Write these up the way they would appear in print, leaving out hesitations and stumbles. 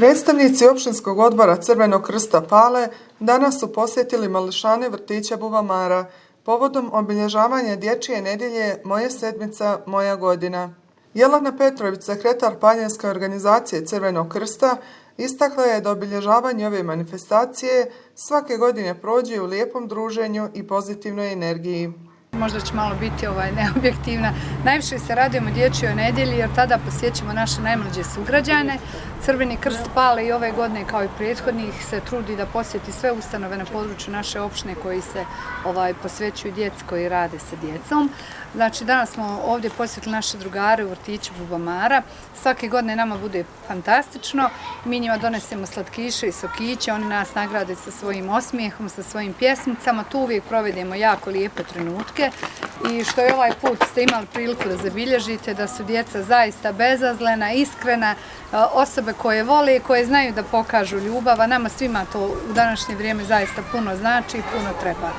Predstavnici opštinskog odbora Crvenog krsta Pale danas su posjetili mališane vrtića Bubamara povodom obilježavanja dječje nedjelje Moja sedmica, moja godina. Jelena Petrović, sekretar Paljanske organizacije Crvenog krsta, istakla je da obilježavanje ove manifestacije svake godine prođe u lijepom druženju i pozitivnoj energiji. Možda će malo biti neobjektivna. Najviše se radujemo dječjoj nedjelji jer tada posjećamo naše najmlađe sugrađane. Crveni krst Pale i ove godine kao i prethodnih se trudi da posjeti sve ustanove na području naše opštine koji se posvećuju djeci koji rade sa djecom. Znači danas smo ovdje posjetili naše drugare u vrtiću Bubamara. Svake godine nama bude fantastično. Mi njima donesemo slatkiše i sokiće, oni nas nagrade sa svojim osmijehom, sa svojim pjesmicama. Tu uvijek provedemo jako lijepe trenutke i što je ovaj put ste imali priliku da zabilježite, da su djeca zaista bezazlena, iskrena, osobe koje vole i koje znaju da pokažu ljubav, a nama svima to u današnje vrijeme zaista puno znači i puno treba.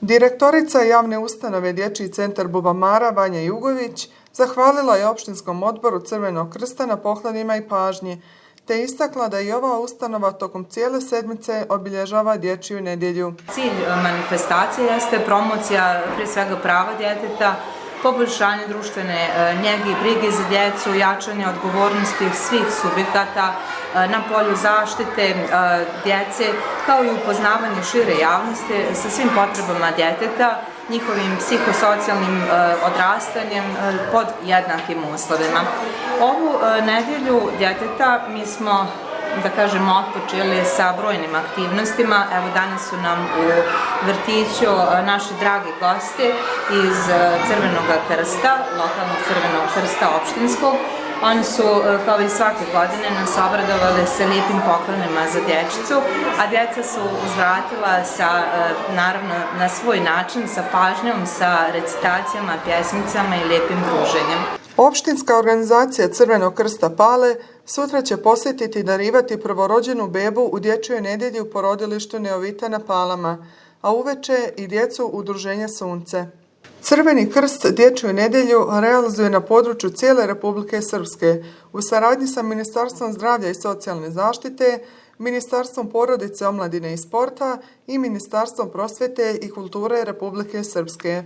Direktorica javne ustanove Dječji centar Bubamara Vanja Jugović zahvalila je opštinskom odboru Crvenog krsta na pohvalima i pažnji, te istakla da i ova ustanova tokom cijele sedmice obilježava dječju nedjelju. Cilj manifestacije jeste promocija prije svega prava djeteta, poboljšanje društvene njege i brige za djecu, jačanje odgovornosti svih subjekata na polju zaštite djece, kao i upoznavanje šire javnosti sa svim potrebama djeteta, njihovim psihosocijalnim odrastanjem pod jednakim uslovima. Ovu nedjelju djeteta mi smo, da kažemo, otpočeli sa brojnim aktivnostima. Evo danas su nam u vrtiću naši dragi gosti iz Crvenog krsta, lokalnog Crvenog krsta opštinskog. Oni su, kao i svake godine, nas obradovali sa lijepim poklonima za dječicu, a djeca su uzvratila naravno, na svoj način, sa pažnjom, sa recitacijama, pjesmicama i lijepim druženjem. Opštinska organizacija Crvenog krsta Pale sutra će posjetiti i darivati prvorođenu bebu u dječjoj nedjelji u porodilištu Neovita na Palama, a uveče i djecu Udruženja Sunce. Crveni krst dječju nedjelju realizuje na području cijele Republike Srpske u saradnji sa Ministarstvom zdravlja i socijalne zaštite, Ministarstvom porodice, omladine i sporta i Ministarstvom prosvjete i kulture Republike Srpske.